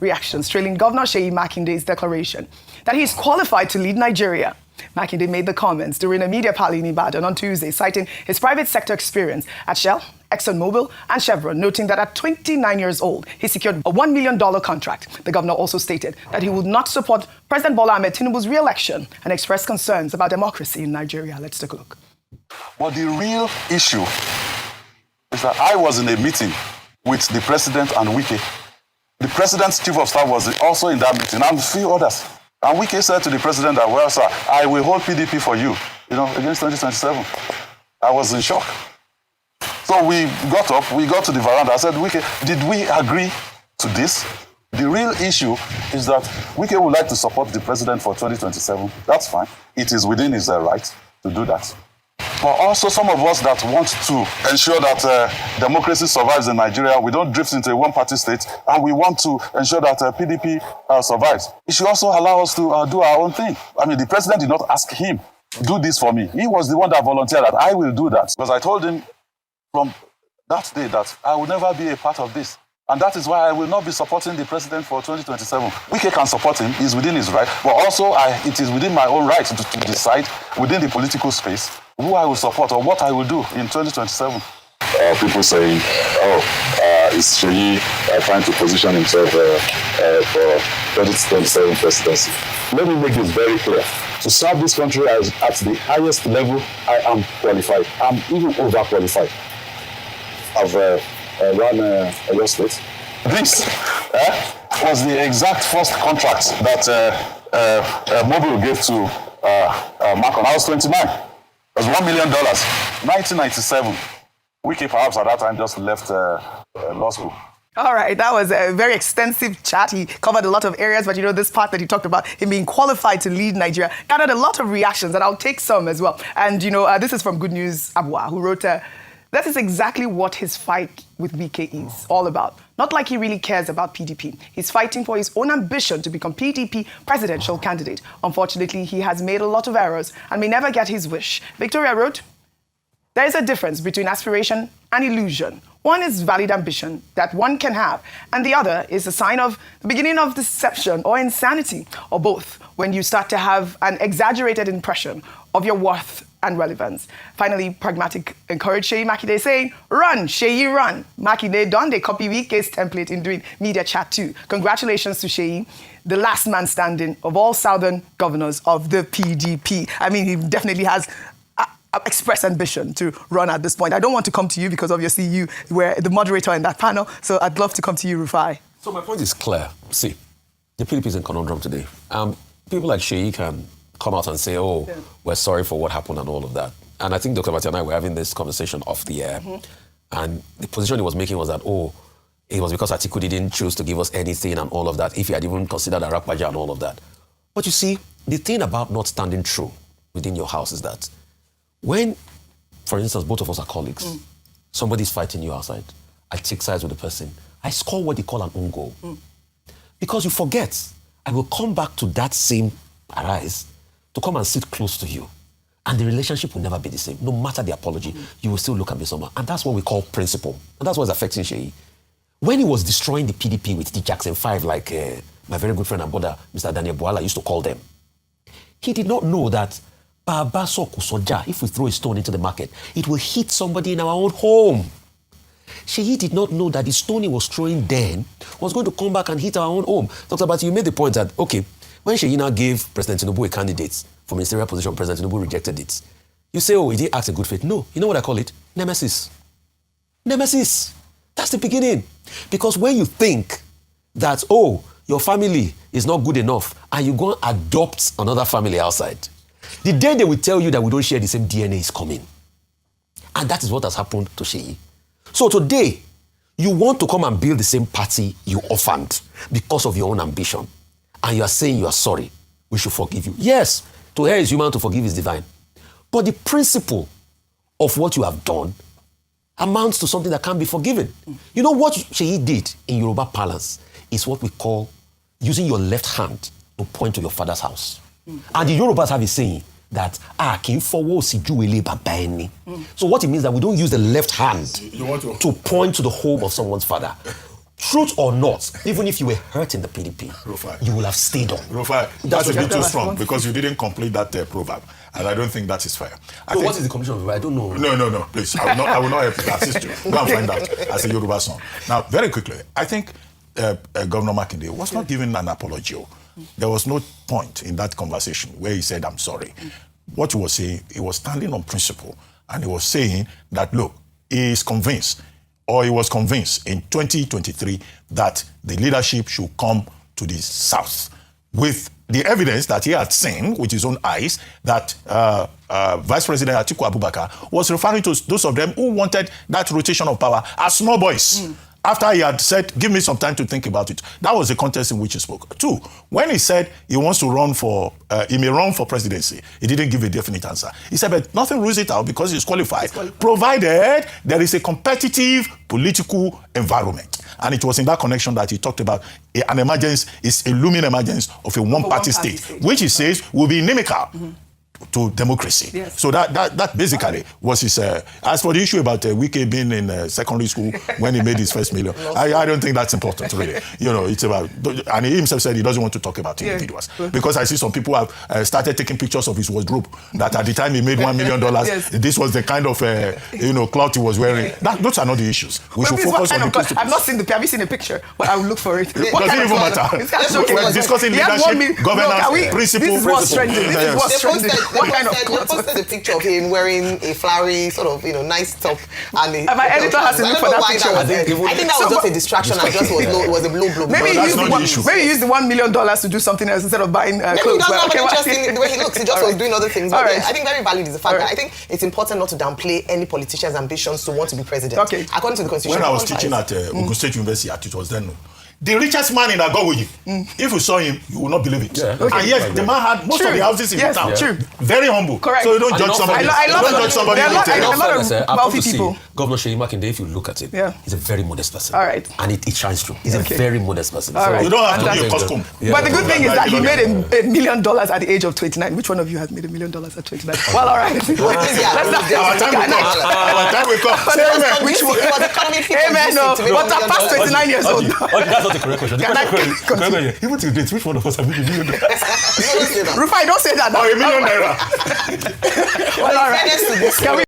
Reactions trailing Governor Seyi Makinde's declaration that he is qualified to lead Nigeria. Makinde made the comments during a media rally in Ibadan on Tuesday, citing his private sector experience at Shell, ExxonMobil and Chevron, noting that at 29 years old, he secured a $1 million contract. The governor also stated that he would not support President Bola Ahmed Tinubu's re-election and expressed concerns about democracy in Nigeria. Let's take a look. But the real issue is that I was in a meeting with the president and Wike. The president's chief of staff was also in that meeting, and a few others. And Wike said to the president that, well, sir, I will hold PDP for you, against 2027. I was in shock. So we got up, we got to the veranda. I said, Wike, did we agree to this? The real issue is that Wike would like to support the president for 2027. That's fine. It is within his right to do that. But also some of us that want to ensure that democracy survives in Nigeria, we don't drift into a one-party state, and we want to ensure that PDP survives. It should also allow us to do our own thing. I mean, the president did not ask him, do this for me. He was the one that volunteered that I will do that. Because I told him from that day that I will never be a part of this. And that is why I will not be supporting the president for 2027. Wike can support him, he's within his right, but also it is within my own right to decide within the political space who I will support or what I will do in 2027. People saying, is Seyi trying to position himself for 2027 presidency? Let me make this very clear. To serve this country at the highest level, I am qualified. I'm even overqualified. I've run your state. This was the exact first contract that Mobile gave to Macon. I was 29. It was $1 million. 1997. Wike perhaps at that time just left law school. All right, that was a very extensive chat. He covered a lot of areas, but this part that he talked about, him being qualified to lead Nigeria, gathered a lot of reactions, and I'll take some as well. And, this is from Good News Abua, who wrote, that is exactly what his fight with Wike is all about. Not like he really cares about PDP. He's fighting for his own ambition to become PDP presidential candidate. Unfortunately, he has made a lot of errors and may never get his wish. Victoria wrote, there is a difference between aspiration and illusion. One is valid ambition that one can have, and the other is a sign of the beginning of deception or insanity, or both, when you start to have an exaggerated impression of your worth and relevance. Finally, Pragmatic encouraged Seyi Makinde, saying, run, Seyi, run. Makinde done the copy Wike's template in doing media chat too. Congratulations to Seyi, the last man standing of all southern governors of the PDP. I mean, he definitely has express ambition to run at this point. I don't want to come to you because obviously you were the moderator in that panel, so I'd love to come to you, Rufai. So my point is clear. See, the PDP is in conundrum today. People like Seyi can come out and say, we're sorry for what happened and all of that. And I think Dr. Mati and I were having this conversation off the air. And the position he was making was that, it was because Atiku didn't choose to give us anything and all of that, if he had even considered Arakwaja and all of that. But you see, the thing about not standing true within your house is that when, for instance, both of us are colleagues, somebody's fighting you outside, I take sides with the person, I score what they call an own goal. Because you forget, I will come back to that same arise to come and sit close to you. And the relationship will never be the same. No matter the apology, you will still look at me somehow. And that's what we call principle. And that's what's affecting Seyi. When he was destroying the PDP with the Jackson 5, like my very good friend and brother, Mr. Daniel Boala, used to call them, he did not know that if we throw a stone into the market, it will hit somebody in our own home. Seyi did not know that the stone he was throwing then was going to come back and hit our own home. Dr. Bati, you made the point that, when Seyi now gave President Tinubu a candidate for ministerial position, President Tinubu rejected it. You say, he didn't act in good faith. No, you know what I call it? Nemesis. Nemesis. That's the beginning. Because when you think that, your family is not good enough and you go and adopt another family outside, the day they will tell you that we don't share the same DNA is coming. And that is what has happened to Seyi. So today, you want to come and build the same party you orphaned because of your own ambition. And you are saying you are sorry. We should forgive you. Yes, to err is human, to forgive is divine. But the principle of what you have done amounts to something that can't be forgiven. You know what Seyi did in Yoruba parlance is what we call using your left hand to point to your father's house. And the Yorubas have a saying that so what it means that we don't use the left hand to point to the home of someone's father. truth or not, even if you were hurt in the PDP, Rufai, you will have stayed on. Rufai, that's a bit too strong because you didn't complete that proverb, and I don't think that is fair. So what is the commission of? I don't know. No, please. I will not help you. Assist you. Go and find out as a Yoruba son. Now, very quickly, I think Governor Makinde was not given an apology. There was no point in that conversation where he said, I'm sorry. What he was saying, he was standing on principle, and he was saying that, look, he is convinced, or he was convinced in 2023 that the leadership should come to the South with the evidence that he had seen with his own eyes that Vice President Atiku Abubakar was referring to those of them who wanted that rotation of power as small boys. After he had said, give me some time to think about it. That was the context in which he spoke. 2, when he said he wants to run for, he may run for presidency, he didn't give a definite answer. He said, but nothing rules it out because he's qualified, provided there is a competitive political environment. And it was in that connection that he talked about an emergence, is a looming emergence of a one-party state, which he says will be inimical to democracy. Yes. So that basically was his... as for the issue about Wike being in secondary school when he made his first million, I don't think that's important, really. You know, it's about... And he himself said he doesn't want to talk about individuals. Because I see some people have started taking pictures of his wardrobe, that at the time he made $1 million, this was the kind of, cloth he was wearing. Those are not the issues. We should focus on the principles. I've not seen the... Have you seen the picture? But I will look for it. Does it even matter? We're discussing leadership, governance, principle. This is what's trending. This is what's trending. What kind of they posted a picture of him wearing a flowery sort of nice top, and my editor has to look for that picture. I think that was just a distraction and just was a blow. Maybe he used the $1 million to do something else instead of buying clothes. Maybe he doesn't have an interest in the way he looks. He just was doing other things. But Right. I think very valid is the fact that I think it's important not to downplay any politician's ambitions to want to be president. Okay. According to the constitution. When I was teaching at Ogun State University, it was then the richest man in Agogoyi. If you saw him, you will not believe it. Yeah. And yes, the man had most of the houses in the town. True. Very humble. Correct. So you don't And judge also- somebody. I love don't judge somebody. there are in a lot detail. of wealthy people. Governor Seyi Makinde, if you look at it, he's a very modest person. All right. And it shines through. He's a very modest person. All right. You don't have to be a And costume. But the good thing is that he made $1 million at the age of 29. Which one of you has made $1 million at 29? Well, all right. Our time will come. Say amen. Which one? It was economic fit Amen. No, but I'm past 29 years old. That's not the correct question. The Can I correct question, continue? even to date, which one of us have made $1 million? Rufai, don't say that now. $1 million. Well, all right. Can we